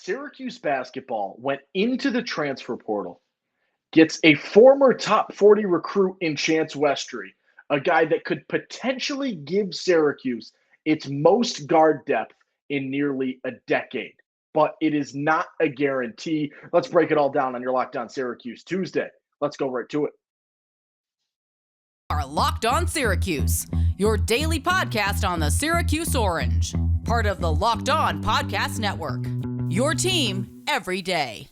Syracuse basketball went into the transfer portal, gets a former top 40 recruit in Chance Westry, a guy that could potentially give Syracuse its most guard depth in nearly a decade. But it is not a guarantee. Let's break it all down on your Locked On Syracuse Tuesday. Let's go right to it. Are Locked On Syracuse, your daily podcast on the Syracuse Orange, part of the Locked On Podcast Network. Your team every day.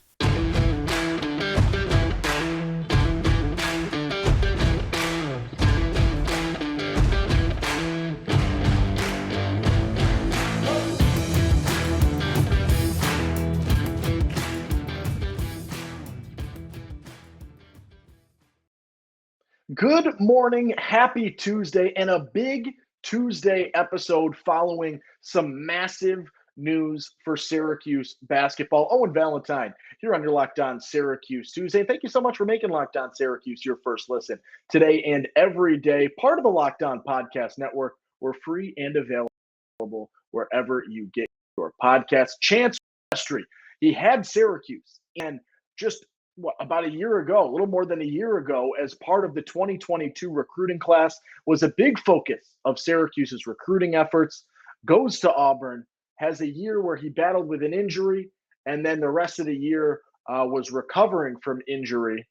Good morning, happy Tuesday, and a big Tuesday episode following some massive news for Syracuse basketball. Owen Valentine here on your Locked On Syracuse Tuesday. Thank you so much for making Locked On Syracuse your first listen today and every day. Part of the Locked On Podcast Network. We're free and available wherever you get your podcasts. Chance Westry, he had Syracuse, and just about a year ago, a little more than a year ago, as part of the 2022 recruiting class, was a big focus of Syracuse's recruiting efforts, goes to Auburn, has a year where he battled with an injury, and then the rest of the year was recovering from injury,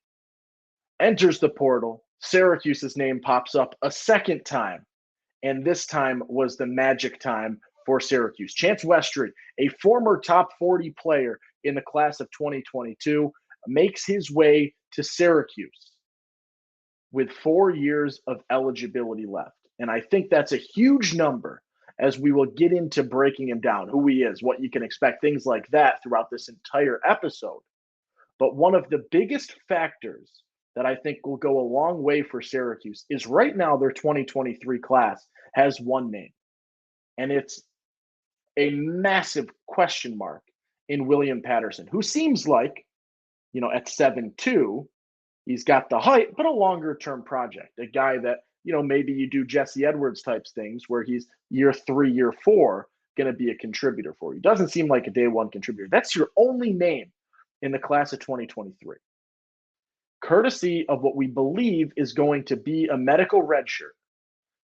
enters the portal. Syracuse's name pops up a second time, and this time was the magic time for Syracuse. Chance Westry, a former top 40 player in the class of 2022, makes his way to Syracuse with 4 years of eligibility left. And I think that's a huge number as we will get into breaking him down, who he is, what you can expect, things like that throughout this entire episode. But one of the biggest factors that I think will go a long way for Syracuse is right now their 2023 class has one name, and it's a massive question mark in William Patterson, who seems like, at 7'2", he's got the height, but a longer-term project. A guy that, maybe you do Jesse Edwards types things where he's year 3, year 4, going to be a contributor for you. Doesn't seem like a day one contributor. That's your only name in the class of 2023. Courtesy of what we believe is going to be a medical redshirt,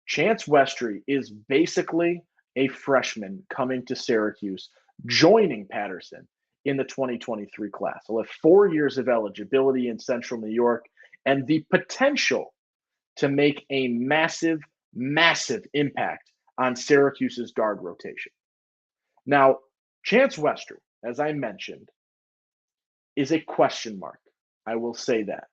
Chance Westry is basically a freshman coming to Syracuse, joining Patterson in the 2023 class. He'll have 4 years of eligibility in Central New York and the potential to make a massive, massive impact on Syracuse's guard rotation. Now, Chance Westry, as I mentioned, is a question mark. I will say that.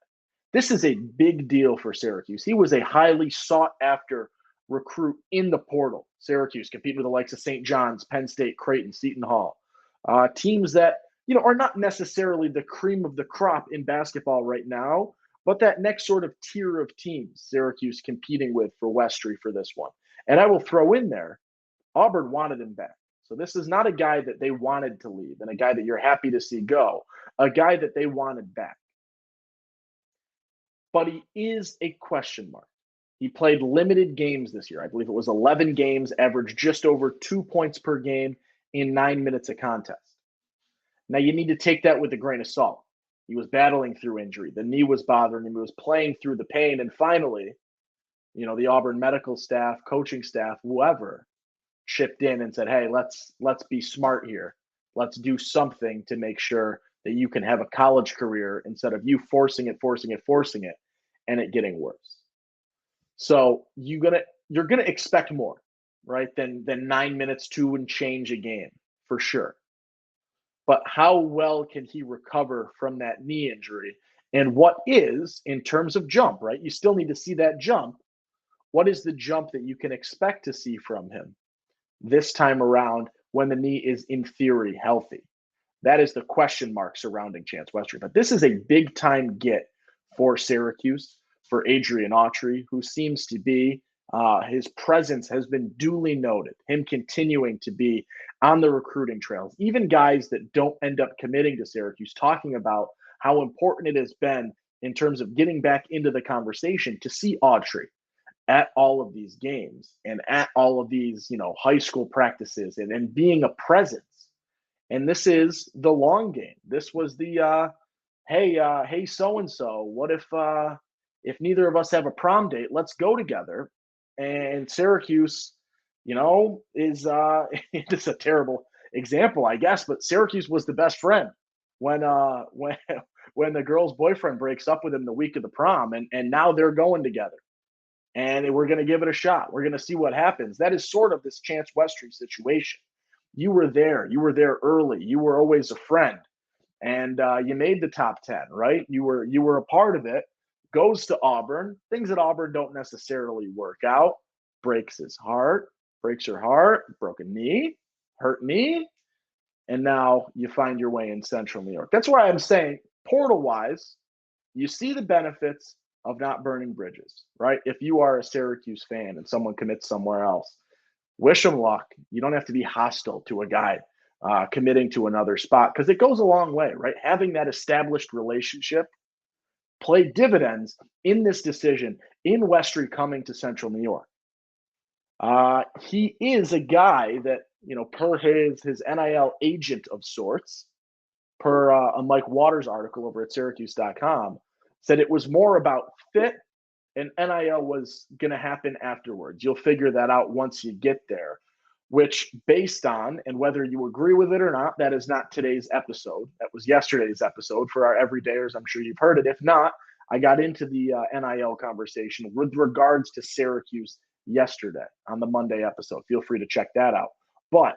This is a big deal for Syracuse. He was a highly sought-after recruit in the portal. Syracuse competing with the likes of St. John's, Penn State, Creighton, Seton Hall. Teams that, are not necessarily the cream of the crop in basketball right now, but that next sort of tier of teams Syracuse competing with for Westry for this one. And I will throw in there, Auburn wanted him back. So this is not a guy that they wanted to leave and a guy that you're happy to see go, a guy that they wanted back. But he is a question mark. He played limited games this year. I believe it was 11 games, averaged just over 2 points per game in 9 minutes of contest. Now, you need to take that with a grain of salt. He was battling through injury. The knee was bothering him. He was playing through the pain. And finally, the Auburn medical staff, coaching staff, whoever, chipped in and said, hey, let's be smart here. Let's do something to make sure that you can have a college career instead of you forcing it, and it getting worse. So you're gonna expect more, right, than 9 minutes, 2 and change a game, for sure. But how well can he recover from that knee injury? And what is, in terms of jump, right? You still need to see that jump. What is the jump that you can expect to see from him this time around when the knee is, in theory, healthy? That is the question mark surrounding Chance Westry. But this is a big-time get for Syracuse, for Adrian Autry, who seems to be, his presence has been duly noted, him continuing to be on the recruiting trails. Even guys that don't end up committing to Syracuse talking about how important it has been in terms of getting back into the conversation to see Autry at all of these games and at all of these, high school practices and being a presence And this is the long game. This was the hey, so and so, what if neither of us have a prom date? Let's go together. And Syracuse, is it's a terrible example, I guess, but Syracuse was the best friend when when the girl's boyfriend breaks up with him the week of the prom, and now they're going together. And we're going to give it a shot. We're going to see what happens. That is sort of this Chance Westry situation. You were there. You were there early. You were always a friend, and you made the top 10, right? You were a part of it. Goes to Auburn. Things at Auburn don't necessarily work out. Breaks his heart. Breaks her heart. Broken knee. Hurt knee. And now you find your way in Central New York. That's why I'm saying, portal-wise, you see the benefits of not burning bridges, right? If you are a Syracuse fan and someone commits somewhere else, wish them luck. You don't have to be hostile to a guy committing to another spot, because it goes a long way, right? Having that established relationship play dividends in this decision in Westry coming to Central New York. He is a guy that, per his NIL agent of sorts, per a Mike Waters article over at Syracuse.com, said it was more about fit, and NIL was going to happen afterwards. You'll figure that out once you get there, which, based on, and whether you agree with it or not, that is not today's episode. That was yesterday's episode for our everydayers. I'm sure you've heard it. If not, I got into the NIL conversation with regards to Syracuse yesterday on the Monday episode. Feel free to check that out. But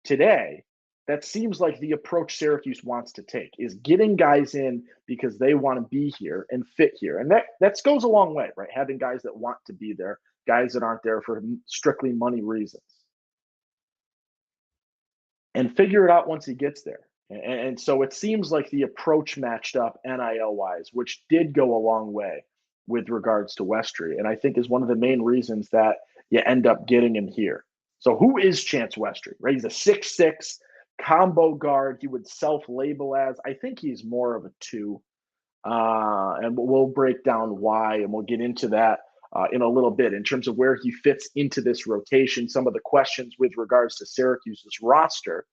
today, that seems like the approach Syracuse wants to take, is getting guys in because they want to be here and fit here. And that goes a long way, right? Having guys that want to be there, guys that aren't there for strictly money reasons. And figure it out once he gets there. And so it seems like the approach matched up NIL-wise, which did go a long way with regards to Westry, and I think is one of the main reasons that you end up getting him here. So who is Chance Westry? Right? He's a 6'6", combo guard. He would self-label as, I think he's more of a 2. And we'll break down why, and we'll get into that in a little bit in terms of where he fits into this rotation, some of the questions with regards to Syracuse's roster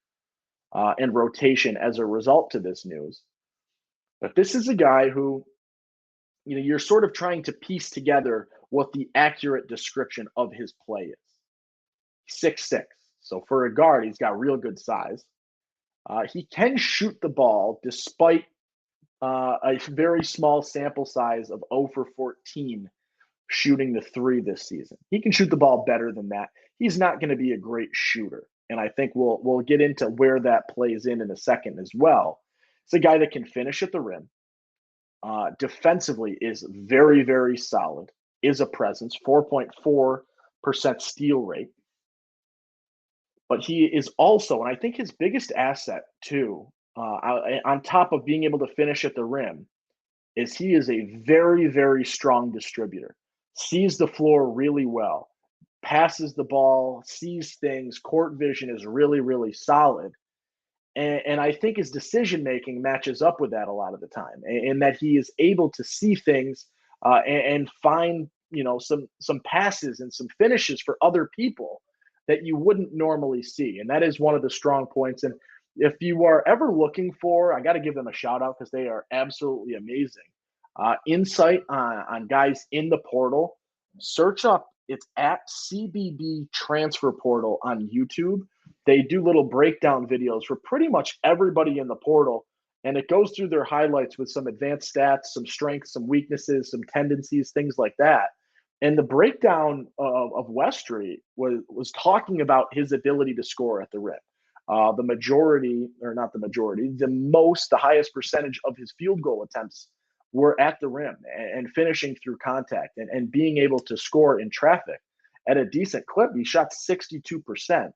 and rotation as a result to this news. But this is a guy who, you're sort of trying to piece together what the accurate description of his play is. 6'6". So for a guard, he's got real good size. He can shoot the ball despite a very small sample size of 0 for 14 shooting the 3 this season. He can shoot the ball better than that. He's not going to be a great shooter. And I think we'll get into where that plays in a second as well. It's a guy that can finish at the rim. Defensively is very, very solid, is a presence, 4.4% steal rate. But he is also, and I think his biggest asset too, on top of being able to finish at the rim, is he is a very, very strong distributor. Sees the floor really well, passes the ball, sees things, court vision is really, really solid. And I think his decision-making matches up with that a lot of the time, and that he is able to see things and find, some passes and some finishes for other people that you wouldn't normally see. And that is one of the strong points. And if you are ever looking for, I got to give them a shout out because they are absolutely amazing. Insight on guys in the portal, search up, it's at CBB Transfer Portal on YouTube. They do little breakdown videos for pretty much everybody in the portal, and it goes through their highlights with some advanced stats, some strengths, some weaknesses, some tendencies, things like that. And the breakdown of Westry was talking about his ability to score at the rim. The highest percentage of his field goal attempts were at the rim and finishing through contact and being able to score in traffic at a decent clip. He shot 62%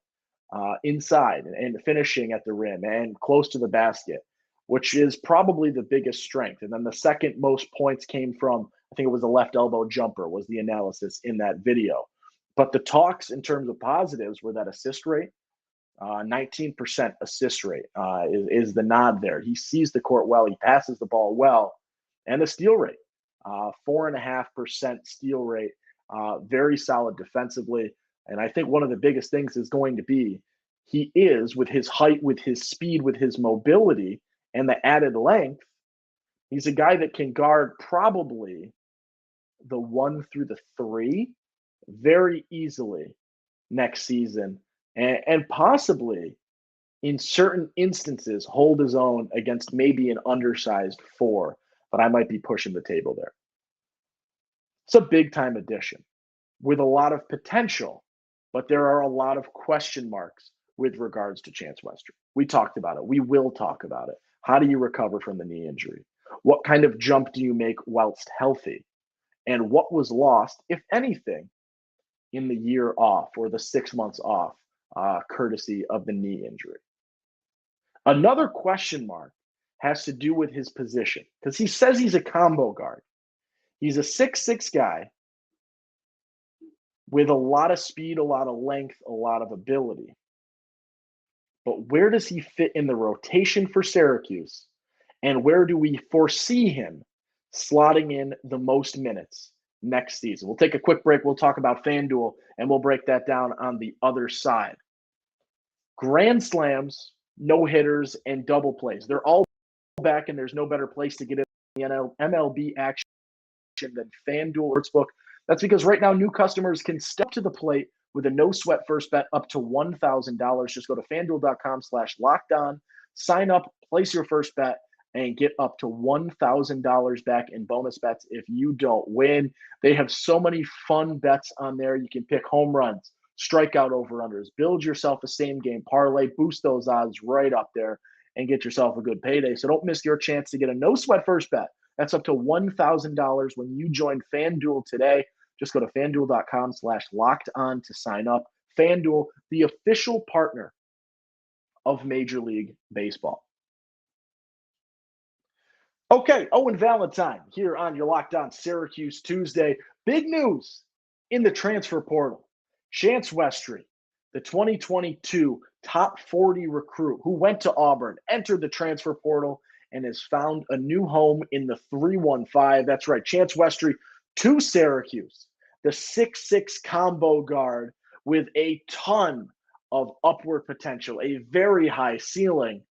inside and finishing at the rim and close to the basket, which is probably the biggest strength. And then the second most points came from, I think it was a left elbow jumper was the analysis in that video. But the talks in terms of positives were that assist rate, 19% assist rate is the nod there. He sees the court well. He passes the ball well. And the steal rate, 4.5% steal rate, very solid defensively. And I think one of the biggest things is going to be he is with his height, with his speed, with his mobility, and the added length. He's a guy that can guard probably the 1 through the 3 very easily next season, and possibly in certain instances hold his own against maybe an undersized 4, but I might be pushing the table there. It's a big time addition with a lot of potential, but there are a lot of question marks with regards to Chance Westry. We talked about it. We will talk about it. How do you recover from the knee injury? What kind of jump do you make whilst healthy? And what was lost, if anything, in the year off or the 6 months off, courtesy of the knee injury? Another question mark has to do with his position because he says he's a combo guard. He's a 6'6" guy with a lot of speed, a lot of length, a lot of ability. But where does he fit in the rotation for Syracuse? And where do we foresee him slotting in the most minutes next season? We'll take a quick break. We'll talk about FanDuel, and we'll break that down on the other side. Grand slams, no-hitters, and double plays. They're all back, and there's no better place to get in the MLB action than FanDuel Sportsbook. That's because right now new customers can step to the plate with a no-sweat first bet up to $1,000. Just go to FanDuel.com/lockedon, sign up, place your first bet, and get up to $1,000 back in bonus bets if you don't win. They have so many fun bets on there. You can pick home runs, strikeout over-unders, build yourself a same-game parlay, boost those odds right up there, and get yourself a good payday. So don't miss your chance to get a no-sweat first bet. That's up to $1,000 when you join FanDuel today. Just go to FanDuel.com/lockedon to sign up. FanDuel, the official partner of Major League Baseball. Okay, Owen Valentine here on your Locked On Syracuse Tuesday. Big news in the transfer portal. Chance Westry, the 2022 top 40 recruit who went to Auburn, entered the transfer portal, and has found a new home in the 315. That's right, Chance Westry to Syracuse, the 6'6" combo guard with a ton of upward potential, a very high ceiling,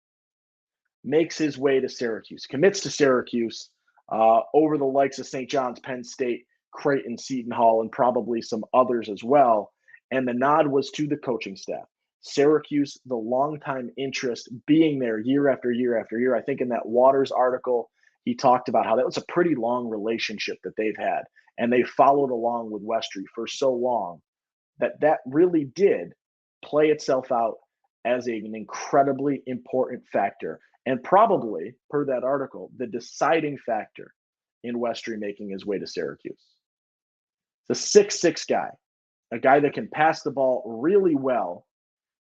makes his way to Syracuse, commits to Syracuse over the likes of St. John's, Penn State, Creighton, Seton Hall, and probably some others as well. And the nod was to the coaching staff. Syracuse, the longtime interest being there year after year after year. I think in that Waters article, he talked about how that was a pretty long relationship that they've had. And they followed along with Westry for so long that really did play itself out as an incredibly important factor. And probably, per that article, the deciding factor in Westry making his way to Syracuse. The 6'6" guy, a guy that can pass the ball really well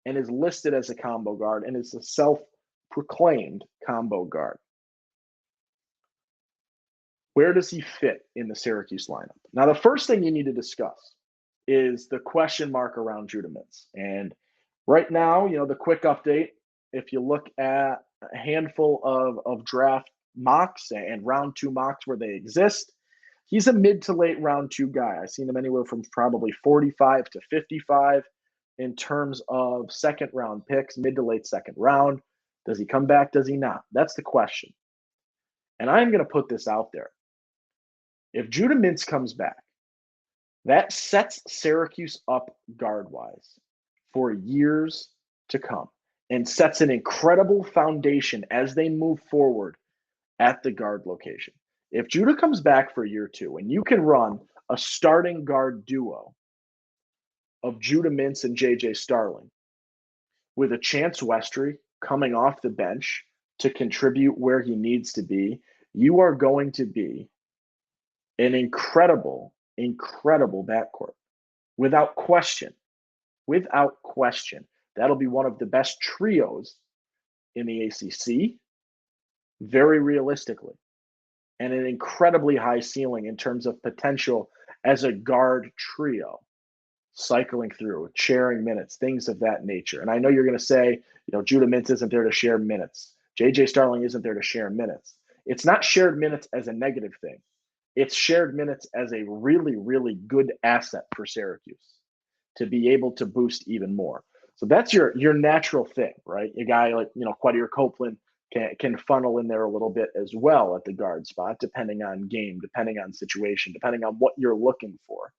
and is listed as a combo guard and is a self-proclaimed combo guard. Where does he fit in the Syracuse lineup? Now, the first thing you need to discuss is the question mark around Judah Mintz. And right now, the quick update, if you look at a handful of draft mocks and round 2 mocks where they exist, he's a mid to late round 2 guy. I've seen him anywhere from probably 45 to 55 in terms of second round picks, mid to late second round. Does he come back? Does he not? That's the question. And I'm going to put this out there. If Judah Mintz comes back, that sets Syracuse up guard-wise for years to come and sets an incredible foundation as they move forward at the guard location. If Judah comes back for year 2 and you can run a starting guard duo of Judah Mintz and JJ Starling with a Chance Westry coming off the bench to contribute where he needs to be, you are going to be an incredible backcourt. Without question. Without question. That'll be one of the best trios in the ACC, very realistically, and an incredibly high ceiling in terms of potential as a guard trio, cycling through, sharing minutes, things of that nature. And I know you're going to say, Judah Mintz isn't there to share minutes. JJ Starling isn't there to share minutes. It's not shared minutes as a negative thing. It's shared minutes as a really, really good asset for Syracuse to be able to boost even more. So that's your natural thing, right? A guy like, Quadir Copeland can funnel in there a little bit as well at the guard spot, depending on game, depending on situation, depending on what you're looking for.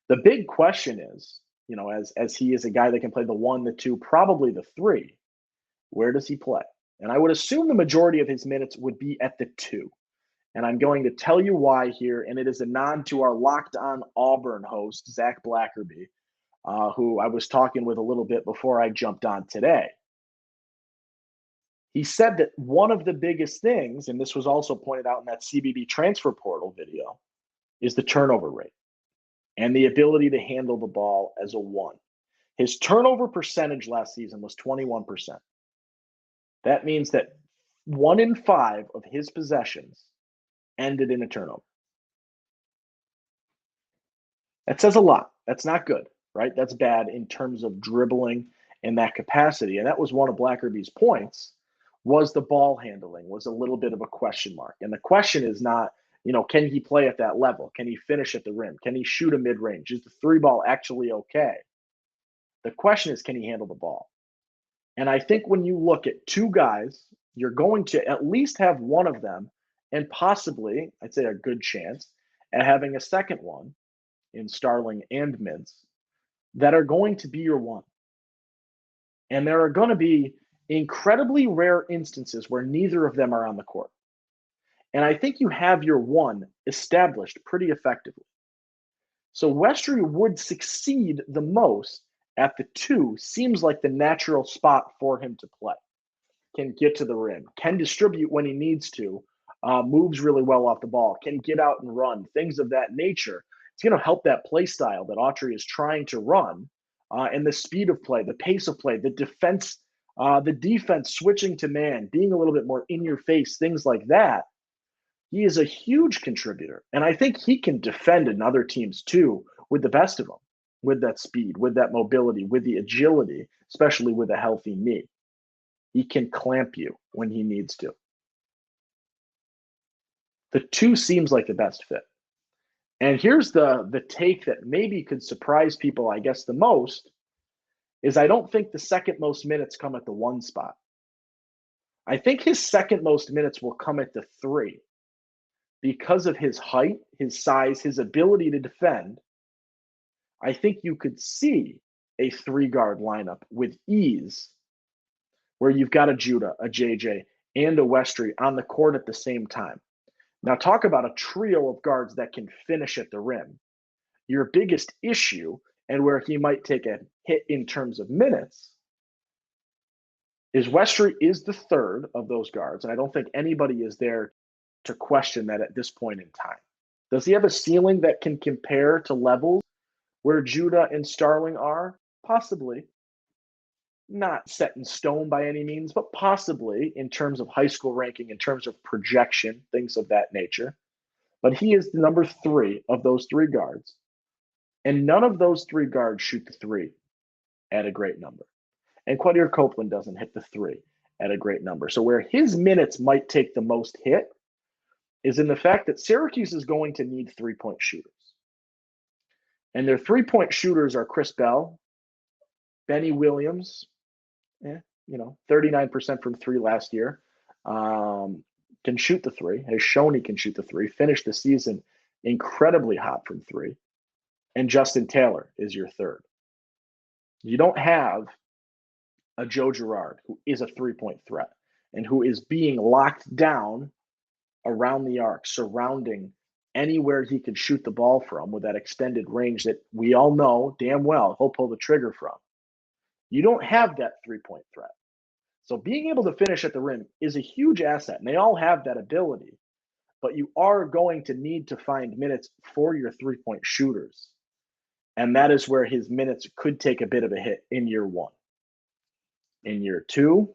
The big question is, as he is a guy that can play the 1, the 2, probably the 3, where does he play? And I would assume the majority of his minutes would be at the 2. And I'm going to tell you why here, and it is a nod to our Locked On Auburn host, Zach Blackerby, who I was talking with a little bit before I jumped on today. He said that one of the biggest things, and this was also pointed out in that CBB transfer portal video, is the turnover rate and the ability to handle the ball as a 1. His turnover percentage last season was 21%. That means that 1 in 5 of his possessions ended in a turnover. That says a lot. That's not good, right? That's bad in terms of dribbling in that capacity. And that was one of Blackerby's points, was the ball handling was a little bit of a question mark. And the question is not, can he play at that level? Can he finish at the rim? Can he shoot a mid-range? Is the 3 ball actually okay? The question is, can he handle the ball? And I think when you look at 2 guys, you're going to at least have one of them, and possibly, I'd say a good chance, at having a second one in Starling and Mintz that are going to be your 1. And there are going to be incredibly rare instances where neither of them are on the court. And I think you have your 1 established pretty effectively. So Westry would succeed the most at the 2, seems like the natural spot for him to play. Can get to the rim, can distribute when he needs to, moves really well off the ball, can get out and run, things of that nature. It's going to help that play style that Autry is trying to run, and the speed of play, the pace of play, the defense switching to man, being a little bit more in your face, things like that. He is a huge contributor. And I think he can defend another teams too with the best of them, with that speed, with that mobility, with the agility, especially with a healthy knee. He can clamp you when he needs to. The 2 seems like the best fit. And here's the take that maybe could surprise people, I guess, the most, is I don't think the second most minutes come at the 1 spot. I think his second most minutes will come at the 3 because of his height, his size, his ability to defend. I think you could see a 3-guard lineup with ease where you've got a Judah, a JJ, and a Westry on the court at the same time. Now, talk about a trio of guards that can finish at the rim. Your biggest issue, and where he might take a hit in terms of minutes, is Westry is the 3rd of those guards, and I don't think anybody is there to question that at this point in time. Does he have a ceiling that can compare to levels where Judah and Starling are? Possibly. Not set in stone by any means, but possibly in terms of high school ranking, in terms of projection, things of that nature. But he is the number 3 of those 3 guards. And none of those 3 guards shoot the 3 at a great number. And Quadir Copeland doesn't hit the 3 at a great number. So where his minutes might take the most hit is in the fact that Syracuse is going to need 3-point shooters. And their 3-point shooters are Chris Bell, Benny Williams, 39% from 3 last year, can shoot the 3, has shown he can shoot the 3, finished the season incredibly hot from 3. And Justin Taylor is your 3rd. You don't have a Joe Girard, who is a 3-point threat and who is being locked down around the arc, surrounding anywhere he could shoot the ball from with that extended range that we all know damn well he'll pull the trigger from. You don't have that 3-point threat. So being able to finish at the rim is a huge asset, and they all have that ability. But you are going to need to find minutes for your 3-point shooters. And that is where his minutes could take a bit of a hit in year 1. In year 2,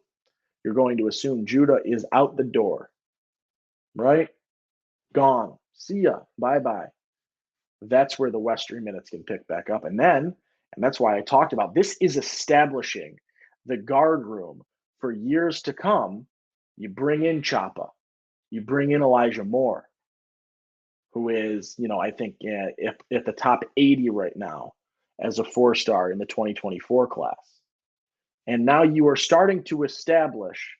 you're going to assume Judah is out the door, right? Gone. See ya. Bye-bye. That's where the Westry minutes can pick back up. And that's why I talked about this is establishing the guard room for years to come. You bring in Chapa. You bring in Elijah Moore, who is, I think, if at the top 80 right now as a 4-star in the 2024 class. And now you are starting to establish,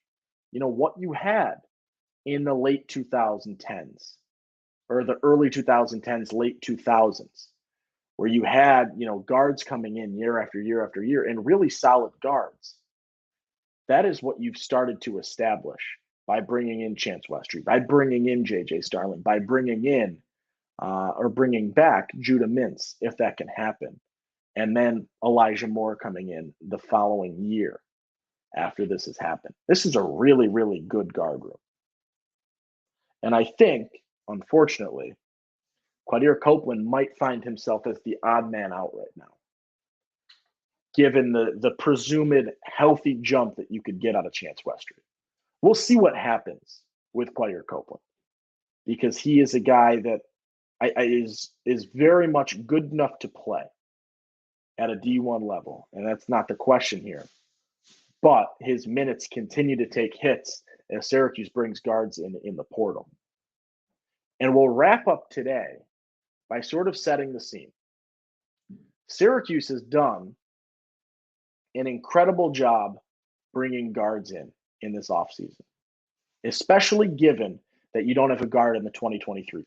what you had in the late 2010s or the early 2010s, late 2000s, where you had, guards coming in year after year after year and really solid guards. That is what you've started to establish by bringing in Chance Westry, by bringing in J.J. Starling, by bringing in or bringing back Judah Mintz, if that can happen. And then Elijah Moore coming in the following year after this has happened. This is a really, really good guard room. And I think, unfortunately, Quadir Copeland might find himself as the odd man out right now, given the presumed healthy jump that you could get out of Chance Westry. We'll see what happens with Quadir Copeland, because he is a guy that is very much good enough to play at a D1 level, and that's not the question here. But his minutes continue to take hits as Syracuse brings guards in the portal. And we'll wrap up today by sort of setting the scene. Syracuse has done an incredible job bringing guards in this offseason, especially given that you don't have a guard in the 2023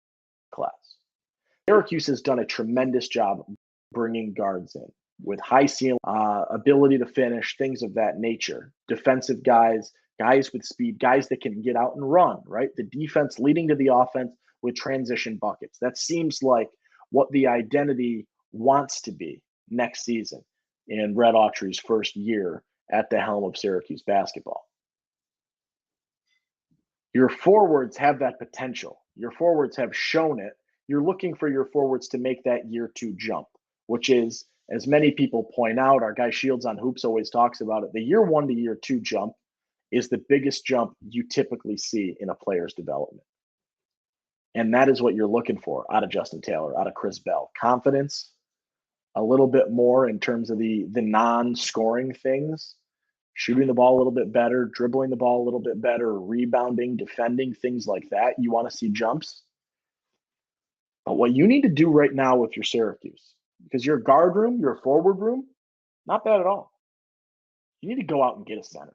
class. Syracuse has done a tremendous job bringing guards in with high ceiling, ability to finish, things of that nature. Defensive guys with speed, guys that can get out and run, right? The defense leading to the offense with transition buckets. That seems like what the identity wants to be next season in Red Autry's first year at the helm of Syracuse basketball. Your forwards have that potential. Your forwards have shown it. You're looking for your forwards to make that year 2 jump, which is, as many people point out, our guy Shields on Hoops always talks about it, the year 1 to year 2 jump is the biggest jump you typically see in a player's development. And that is what you're looking for out of Justin Taylor, out of Chris Bell. Confidence, a little bit more in terms of the non-scoring things, shooting the ball a little bit better, dribbling the ball a little bit better, rebounding, defending, things like that. You want to see jumps. But what you need to do right now with your Syracuse, because your guard room, your forward room, not bad at all. You need to go out and get a center.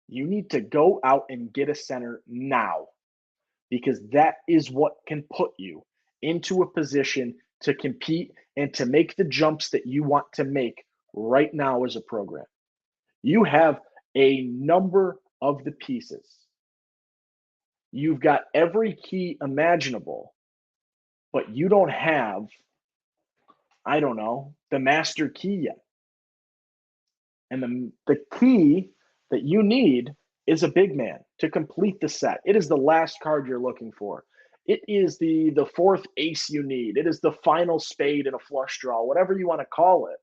You need to go out and get a center now, because that is what can put you into a position to compete and to make the jumps that you want to make right now as a program. You have a number of the pieces. You've got every key imaginable, but you don't have, the master key yet. And the key that you need is a big man to complete the set. It is the last card you're looking for. It is the fourth ace you need. It is the final spade in a flush draw, whatever you want to call it.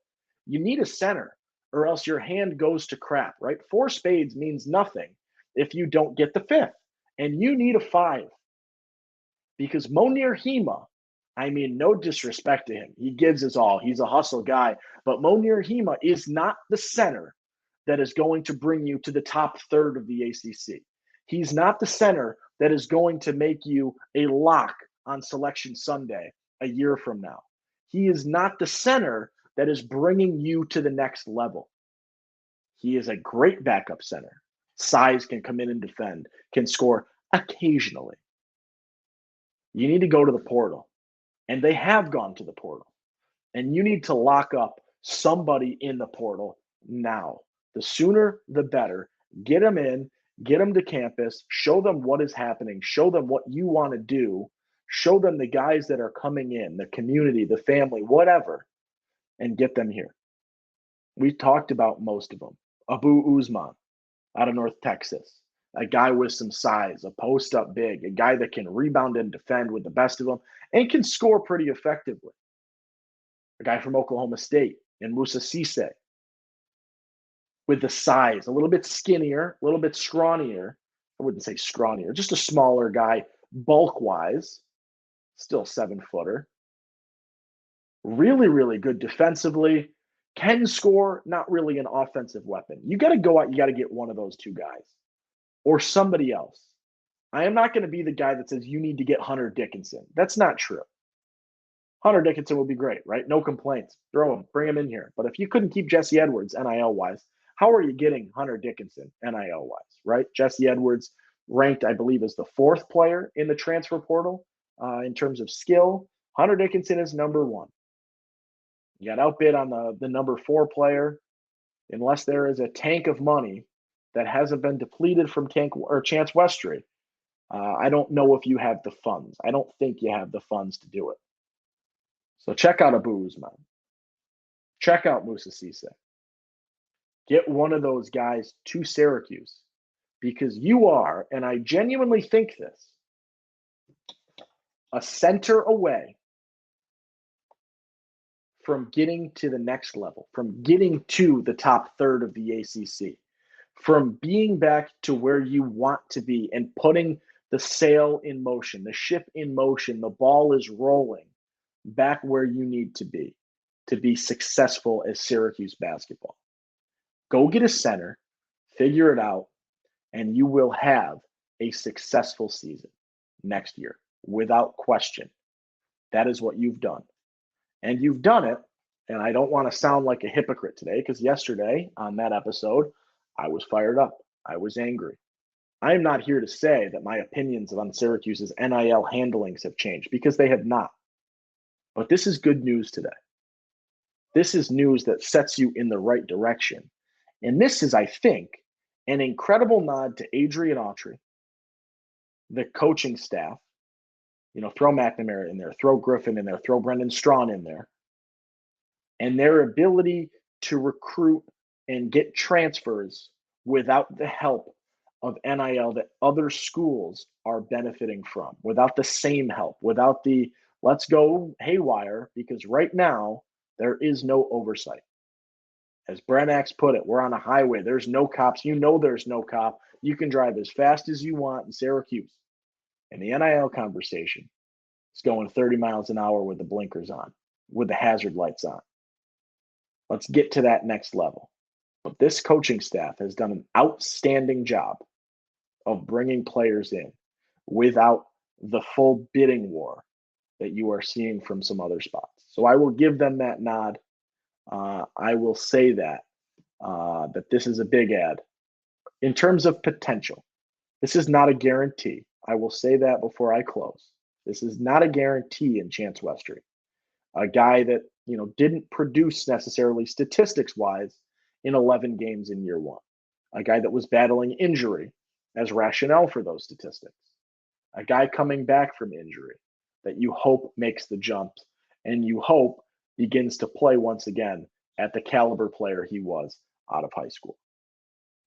You need a center, or else your hand goes to crap, right? 4 spades means nothing if you don't get the 5th. And you need a 5. Because Monir Hema, no disrespect to him. He gives his all. He's a hustle guy. But Monir Hema is not the center that is going to bring you to the top third of the ACC. He's not the center that is going to make you a lock on Selection Sunday a year from now. He is not the center that is bringing you to the next level. He is a great backup center. Size, can come in and defend, can score occasionally. You need to go to the portal. And they have gone to the portal. And you need to lock up somebody in the portal now. The sooner, the better. Get them in, get them to campus, show them what is happening, show them what you want to do, show them the guys that are coming in, the community, the family, whatever, and get them here. We talked about most of them. Abu Usman out of North Texas, a guy with some size, a post-up big, a guy that can rebound and defend with the best of them and can score pretty effectively. A guy from Oklahoma State, and Musa Cisse, with the size, a little bit skinnier, a little bit scrawnier. I wouldn't say scrawnier, just a smaller guy, bulk-wise, still 7-footer. Really, really good defensively. Can score, not really an offensive weapon. You got to go out, you got to get one of those 2 guys or somebody else. I am not going to be the guy that says you need to get Hunter Dickinson. That's not true. Hunter Dickinson would be great, right? No complaints. Throw him, bring him in here. But if you couldn't keep Jesse Edwards NIL-wise, how are you getting Hunter Dickinson NIL-wise, right? Jesse Edwards ranked, I believe, as the 4th player in the transfer portal in terms of skill. Hunter Dickinson is number 1. You got outbid on the number 4 player. Unless there is a tank of money that hasn't been depleted from Chance Westry, I don't know if you have the funds. I don't think you have the funds to do it. So check out Abu Usman. Check out Musa Cisse. Get one of those guys to Syracuse, because you are, and I genuinely think this, a center away from getting to the next level, from getting to the top third of the ACC, from being back to where you want to be and putting the sail in motion, the ship in motion, the ball is rolling back where you need to be successful as Syracuse basketball. Go get a center, figure it out, and you will have a successful season next year, without question. That is what you've done. And you've done it, and I don't want to sound like a hypocrite today, because yesterday on that episode, I was fired up. I was angry. I am not here to say that my opinions on Syracuse's NIL handlings have changed, because they have not. But this is good news today. This is news that sets you in the right direction. And this is, I think, an incredible nod to Adrian Autry, the coaching staff. Throw McNamara in there, throw Griffin in there, throw Brendan Strawn in there, and their ability to recruit and get transfers without the help of NIL that other schools are benefiting from, without the same help, without the let's go haywire, because right now there is no oversight. As Brent Axe put it, we're on a highway. There's no cops. There's no cop. You can drive as fast as you want in Syracuse. And the NIL conversation is going 30 miles an hour with the blinkers on, with the hazard lights on. Let's get to that next level. But this coaching staff has done an outstanding job of bringing players in without the full bidding war that you are seeing from some other spots. So I will give them that nod. I will say that this is a big ad. In terms of potential, this is not a guarantee. I will say that before I close. This is not a guarantee in Chance Westry, a guy that didn't produce necessarily statistics-wise in 11 games in year one, a guy that was battling injury as rationale for those statistics, a guy coming back from injury that you hope makes the jumps and you hope begins to play once again at the caliber player he was out of high school.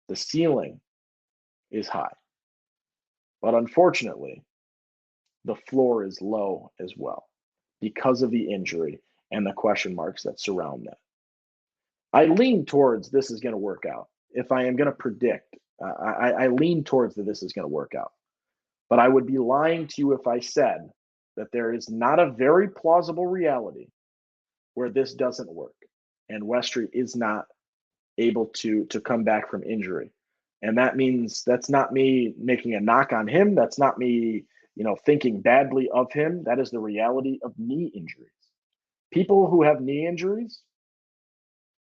The ceiling is high, but unfortunately, the floor is low as well because of the injury and the question marks that surround that. I lean towards this is going to work out. If I am going to predict, I lean towards that this is going to work out. But I would be lying to you if I said that there is not a very plausible reality where this doesn't work and Westry is not able to come back from injury. And that means that's not me making a knock on him. That's not me, thinking badly of him. That is the reality of knee injuries. People who have knee injuries,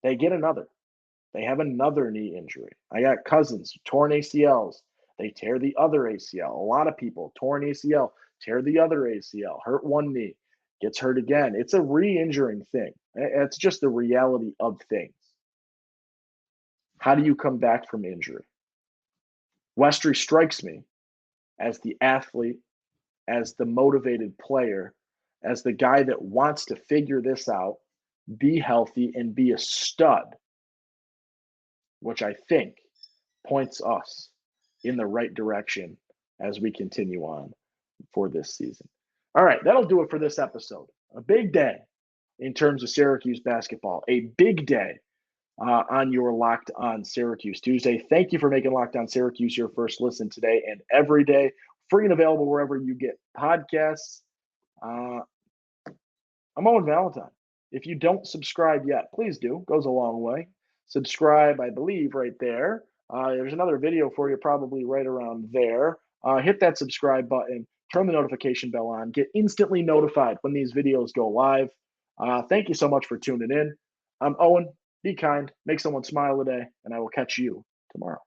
they get another. They have another knee injury. I got cousins, torn ACLs. They tear the other ACL. A lot of people, torn ACL, tear the other ACL, hurt one knee, gets hurt again. It's a re-injuring thing. It's just the reality of things. How do you come back from injury? Westry strikes me as the athlete, as the motivated player, as the guy that wants to figure this out, be healthy, and be a stud, which I think points us in the right direction as we continue on for this season. All right, that'll do it for this episode. A big day in terms of Syracuse basketball, a big day on your Locked On Syracuse Tuesday. Thank you for making Locked On Syracuse your first listen today and every day. Free and available wherever you get podcasts. I'm Owen Valentine. If you don't subscribe yet, please do. Goes a long way. Subscribe, I believe, right there. There's another video for you probably right around there. Hit that subscribe button. turn the notification bell on, get instantly notified when these videos go live. Thank you so much for tuning in. I'm Owen. Be kind, make someone smile today, and I will catch you tomorrow.